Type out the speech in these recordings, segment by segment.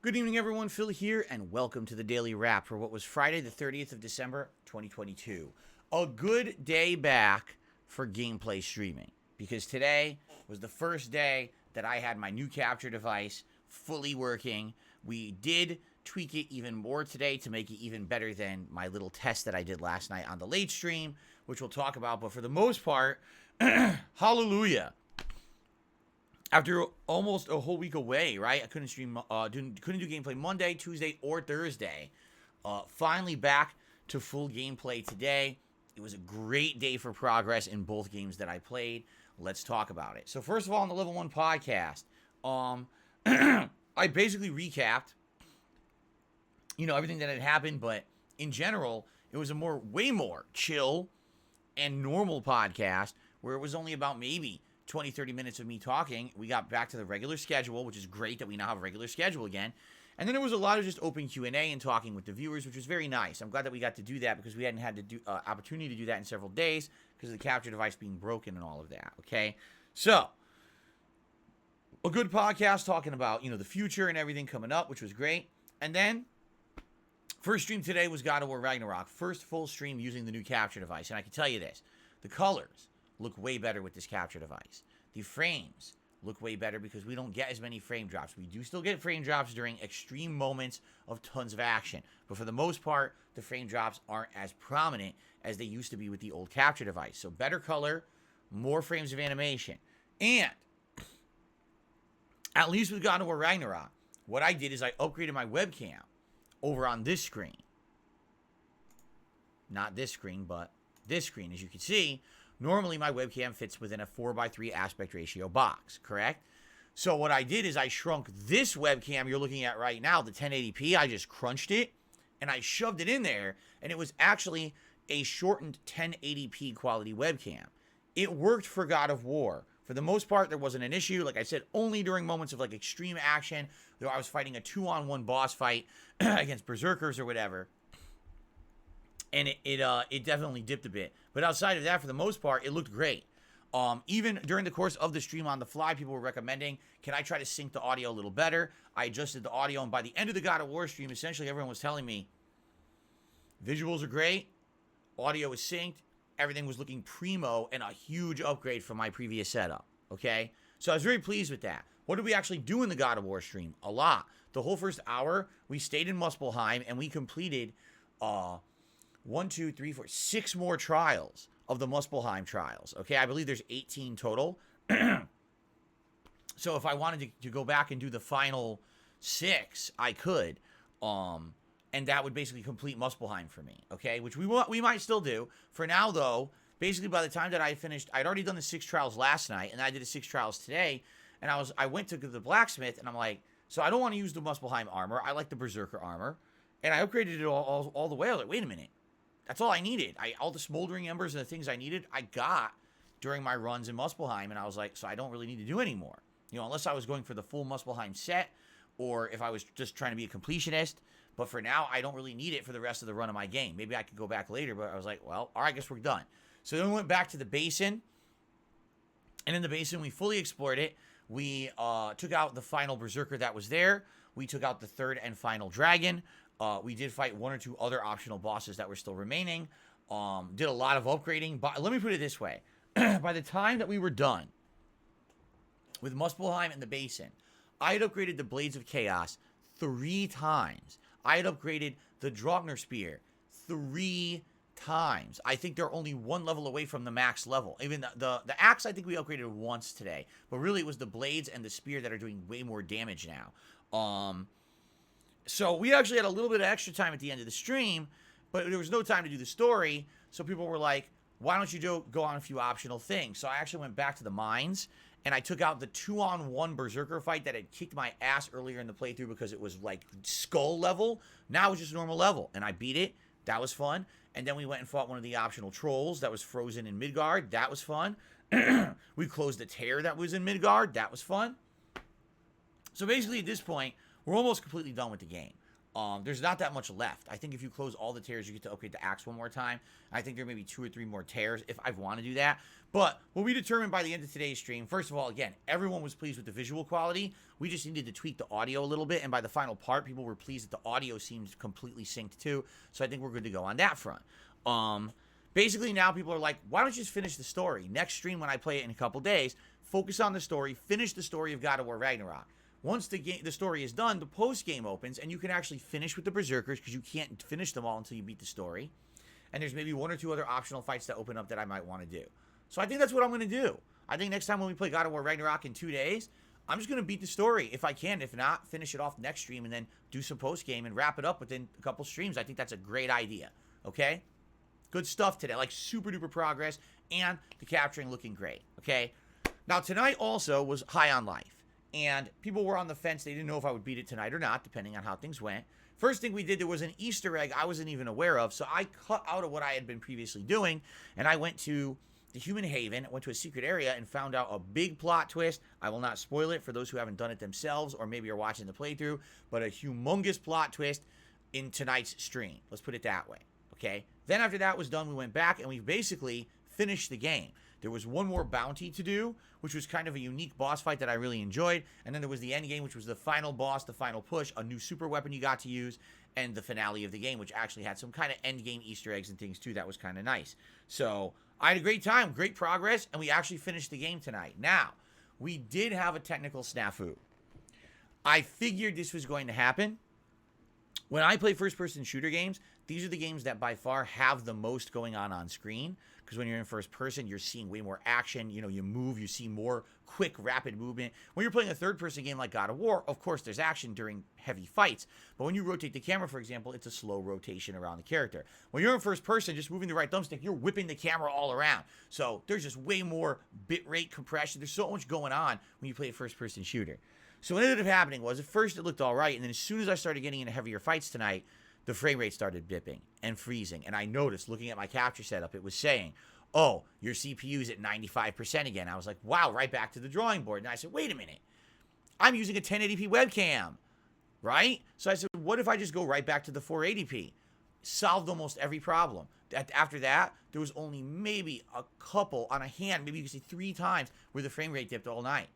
Good evening, everyone. Phil here, and welcome to the Daily Wrap for what was Friday, the 30th of December, 2022. A good day back for gameplay streaming, because today was the first day that I had my new capture device fully working. We did tweak it even more today to make it even better than my little test that I did last night on the late stream, which we'll talk about. But for the most part, hallelujah. After almost a whole week away, right? I couldn't stream, couldn't do gameplay Monday, Tuesday, or Thursday. Finally back to full gameplay today. It was a great day for progress in both games that I played. Let's talk about it. So first of all, on the Level 1 podcast, I basically recapped, everything that had happened, but in general, it was a way more chill and normal podcast where it was only about maybe 20, 30 minutes of me talking. We got back to the regular schedule, which is great that we now have a regular schedule again. And then there was a lot of just open Q&A and talking with the viewers, which was very nice. I'm glad that we got to do that because we hadn't had to do opportunity to do that in several days because of the capture device being broken and all of that, okay? So, a good podcast talking about, the future and everything coming up, which was great. And then, first stream today was God of War Ragnarok. First full stream using the new capture device. And I can tell you this, the colors look way better with this capture device. The frames look way better because we don't get as many frame drops. We do still get frame drops during extreme moments of tons of action. But for the most part, the frame drops aren't as prominent as they used to be with the old capture device. So better color, more frames of animation. And, at least with God of War Ragnarok, what I did is I upgraded my webcam over on this screen. Not this screen, but this screen. As you can see, normally my webcam fits within a 4:3 aspect ratio box, correct? So what I did is I shrunk this webcam you're looking at right now, the 1080p. I just crunched it and I shoved it in there, and it was actually a shortened 1080p quality webcam. It worked for God of War. For the most part, there wasn't an issue. Like I said, only during moments of extreme action, though I was fighting a 2-on-1 boss fight against berserkers or whatever. And it definitely dipped a bit. But outside of that, for the most part, it looked great. Even during the course of the stream on the fly, people were recommending, can I try to sync the audio a little better? I adjusted the audio, and by the end of the God of War stream, essentially everyone was telling me, visuals are great, audio is synced, everything was looking primo, and a huge upgrade from my previous setup, okay? So I was very pleased with that. What did we actually do in the God of War stream? A lot. The whole first hour, we stayed in Muspelheim, and we completed 6 more trials of the Muspelheim trials. Okay, I believe there's 18 total. So if I wanted to go back and do the final 6, I could. And that would basically complete Muspelheim for me. Okay, which we might still do. For now, though, basically by the time that I finished, I'd already done the 6 trials last night, and I did the 6 trials today. And I went to the blacksmith, and I'm like, so I don't want to use the Muspelheim armor. I like the Berserker armor. And I upgraded it all the way. I was like, wait a minute. That's all I needed. All the smoldering embers and the things I needed, I got during my runs in Muspelheim. And I was like, so I don't really need to do anymore. Unless I was going for the full Muspelheim set, or if I was just trying to be a completionist. But for now, I don't really need it for the rest of the run of my game. Maybe I could go back later, but I was like, well, all right, I guess we're done. So then we went back to the basin. And in the basin, we fully explored it. We took out the final Berserker that was there. We took out the third and final dragon. We did fight 1 or 2 other optional bosses that were still remaining. Did a lot of upgrading. But let me put it this way. By the time that we were done with Muspelheim and the basin, I had upgraded the Blades of Chaos 3 times. I had upgraded the Draugr Spear 3 times. I think they're only 1 level away from the max level. Even the axe, I think we upgraded once today. But really, it was the blades and the spear that are doing way more damage now. So we actually had a little bit of extra time at the end of the stream, but there was no time to do the story. So people were like, why don't you go on a few optional things? So I actually went back to the mines, and I took out the 2-on-1 Berserker fight that had kicked my ass earlier in the playthrough because it was like skull level. Now it's just normal level, and I beat it. That was fun. And then we went and fought one of the optional trolls that was frozen in Midgard. That was fun. We closed the tear that was in Midgard. That was fun. So basically at this point, we're almost completely done with the game. There's not that much left. I think if you close all the tears, you get to upgrade the axe one more time. I think there may be 2 or 3 more tears if I want to do that. But what we determined by the end of today's stream, first of all, again, everyone was pleased with the visual quality. We just needed to tweak the audio a little bit. And by the final part, people were pleased that the audio seemed completely synced too. So I think we're good to go on that front. Basically, now people are like, why don't you just finish the story? Next stream, when I play it in a couple days, focus on the story, finish the story of God of War Ragnarok. Once the story is done, the post-game opens, and you can actually finish with the Berserkers, because you can't finish them all until you beat the story. And there's maybe 1 or 2 other optional fights that open up that I might want to do. So I think that's what I'm going to do. I think next time when we play God of War Ragnarok in 2 days, I'm just going to beat the story if I can. If not, finish it off next stream and then do some post-game and wrap it up within a couple streams. I think that's a great idea, okay? Good stuff today, like super-duper progress, and the capturing looking great, okay? Now, tonight also was High on Life. And people were on the fence. They didn't know if I would beat it tonight or not, depending on how things went. First thing we did, there was an Easter egg I wasn't even aware of. So I cut out of what I had been previously doing. And I went to the Human Haven, went to a secret area, and found out a big plot twist. I will not spoil it for those who haven't done it themselves or maybe are watching the playthrough. But a humongous plot twist in tonight's stream. Let's put it that way. Okay? Then after that was done, we went back and we basically finished the game. There was one more bounty to do, which was kind of a unique boss fight that I really enjoyed. And then there was the end game, which was the final boss, the final push, a new super weapon you got to use, and the finale of the game, which actually had some kind of end game Easter eggs and things too. That was kind of nice. So I had a great time, great progress, and we actually finished the game tonight. Now, we did have a technical snafu. I figured this was going to happen. When I play first-person shooter games, these are the games that by far have the most going on screen. Because when you're in first person, you're seeing way more action. You know, you move, you see more quick, rapid movement. When you're playing a third-person game like God of War, of course, there's action during heavy fights. But when you rotate the camera, for example, it's a slow rotation around the character. When you're in first person, just moving the right thumbstick, you're whipping the camera all around. So there's just way more bitrate compression. There's so much going on when you play a first-person shooter. So what ended up happening was, at first it looked all right, and then as soon as I started getting into heavier fights tonight, the frame rate started bipping and freezing. And I noticed, looking at my capture setup, it was saying, oh, your CPU's at 95% again. I was like, wow, right back to the drawing board. And I said, wait a minute. I'm using a 1080p webcam, right? So I said, what if I just go right back to the 480p? Solved almost every problem. After that, there was only maybe a couple on a hand, maybe you could say 3 times, where the frame rate dipped all night.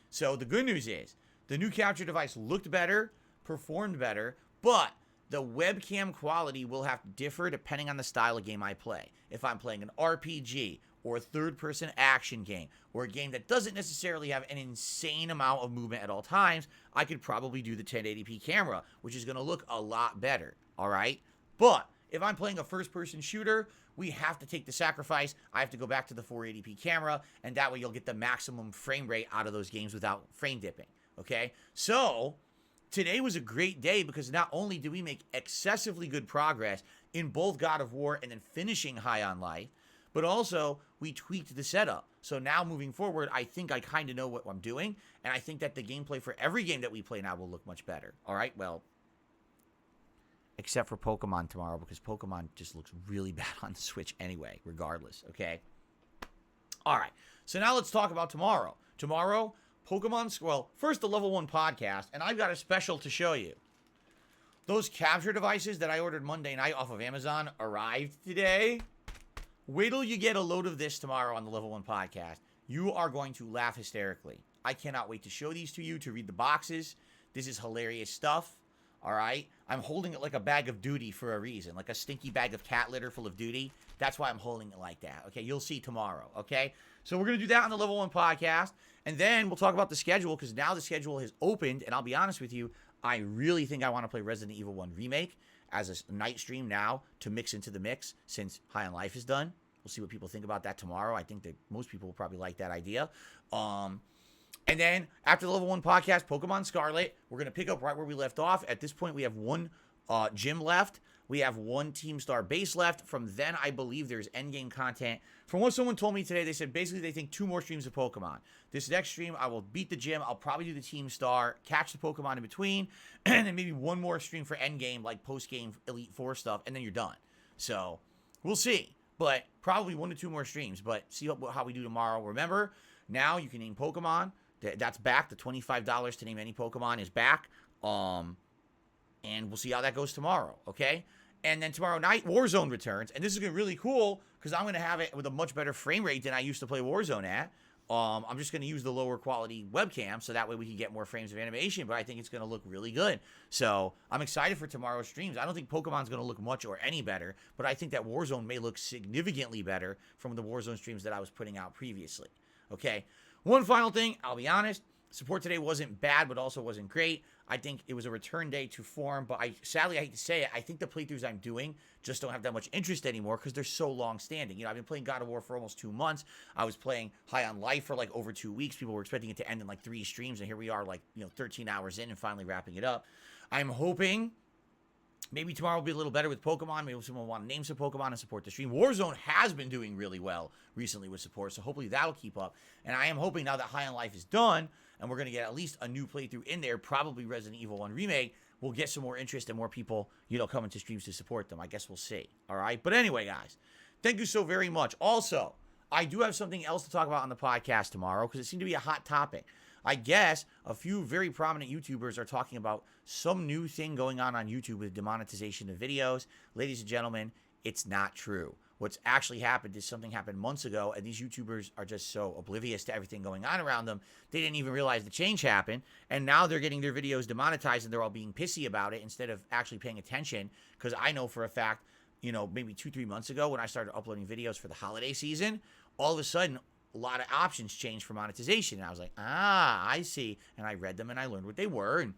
So the good news is, the new capture device looked better, performed better, but the webcam quality will have to differ depending on the style of game I play. If I'm playing an RPG or a third-person action game or a game that doesn't necessarily have an insane amount of movement at all times, I could probably do the 1080p camera, which is going to look a lot better, all right? But if I'm playing a first-person shooter, we have to take the sacrifice. I have to go back to the 480p camera, and that way you'll get the maximum frame rate out of those games without frame dipping, okay? So today was a great day because not only did we make excessively good progress in both God of War and then finishing High on Life, but also we tweaked the setup. So now moving forward, I think I kind of know what I'm doing, and I think that the gameplay for every game that we play now will look much better. All right, well, except for Pokemon tomorrow, because Pokemon just looks really bad on the Switch anyway, regardless, okay? All right, so now let's talk about tomorrow. Tomorrow, Pokemon, well, first the Level 1 podcast, and I've got a special to show you. Those capture devices that I ordered Monday night off of Amazon arrived today. Wait till you get a load of this tomorrow on the Level 1 podcast. You are going to laugh hysterically. I cannot wait to show these to you, to read the boxes. This is hilarious stuff, all right? I'm holding it like a bag of duty for a reason, like a stinky bag of cat litter full of duty. That's why I'm holding it like that, okay? You'll see tomorrow, okay? So we're going to do that on the Level 1 podcast, and then we'll talk about the schedule, because now the schedule has opened, and I'll be honest with you, I really think I want to play Resident Evil 1 Remake as a night stream now to mix into the mix since High on Life is done. We'll see what people think about that tomorrow. I think that most people will probably like that idea. And then after the Level 1 podcast, Pokemon Scarlet, we're going to pick up right where we left off. At this point, we have 1 gym left. We have 1 Team Star base left. From then, I believe there's endgame content. From what someone told me today, they said basically they think 2 more streams of Pokemon. This next stream, I will beat the gym. I'll probably do the Team Star, catch the Pokemon in between, and then maybe 1 more stream for endgame, like post-game Elite Four stuff, and then you're done. So we'll see. But probably 1 to 2 more streams. But see how we do tomorrow. Remember, now you can name Pokemon. That's back. The $25 to name any Pokemon is back. And we'll see how that goes tomorrow, okay? And then tomorrow night, Warzone returns. And this is going to be really cool because I'm going to have it with a much better frame rate than I used to play Warzone at. I'm just going to use the lower quality webcam so that way we can get more frames of animation, but I think it's going to look really good. So I'm excited for tomorrow's streams. I don't think Pokemon's going to look much or any better, but I think that Warzone may look significantly better from the Warzone streams that I was putting out previously. Okay, one final thing, I'll be honest. Support today wasn't bad, but also wasn't great. I think it was a return day to form, but sadly, I hate to say it, I think the playthroughs I'm doing just don't have that much interest anymore because they're so long-standing. You know, I've been playing God of War for almost 2 months. I was playing High on Life for like over 2 weeks. People were expecting it to end in like 3 streams, and here we are like, 13 hours in and finally wrapping it up. I'm hoping maybe tomorrow will be a little better with Pokemon. Maybe someone will want to name some Pokemon and support the stream. Warzone has been doing really well recently with support, so hopefully that'll keep up. And I am hoping now that High on Life is done, and we're going to get at least a new playthrough in there, probably Resident Evil 1 Remake, we'll get some more interest and more people, coming to streams to support them. I guess we'll see. All right? But anyway, guys, thank you so very much. Also, I do have something else to talk about on the podcast tomorrow because it seemed to be a hot topic. I guess a few very prominent YouTubers are talking about some new thing going on YouTube with demonetization of videos. Ladies and gentlemen, it's not true. What's actually happened is something happened months ago, and these YouTubers are just so oblivious to everything going on around them, they didn't even realize the change happened, and now they're getting their videos demonetized, and they're all being pissy about it instead of actually paying attention, because I know for a fact, maybe 2-3 months ago when I started uploading videos for the holiday season, all of a sudden, a lot of options changed for monetization, and I was like, I see, and I read them, and I learned what they were, and,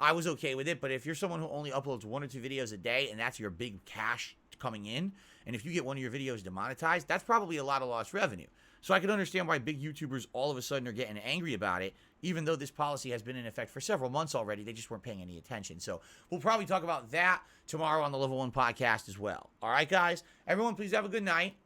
I was okay with it, but if you're someone who only uploads 1 or 2 videos a day, and that's your big cash coming in, and if you get one of your videos demonetized, that's probably a lot of lost revenue. So I can understand why big YouTubers all of a sudden are getting angry about it, even though this policy has been in effect for several months already. They just weren't paying any attention. So we'll probably talk about that tomorrow on the Level 1 podcast as well. All right, guys? Everyone, please have a good night.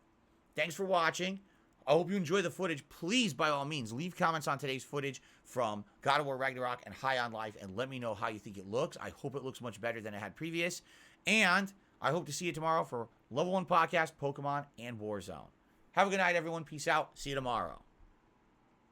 Thanks for watching. I hope you enjoy the footage. Please, by all means, leave comments on today's footage from God of War Ragnarok and High on Life, and let me know how you think it looks. I hope it looks much better than it had previous. And I hope to see you tomorrow for Level 1 Podcast, Pokemon, and Warzone. Have a good night, everyone. Peace out. See you tomorrow.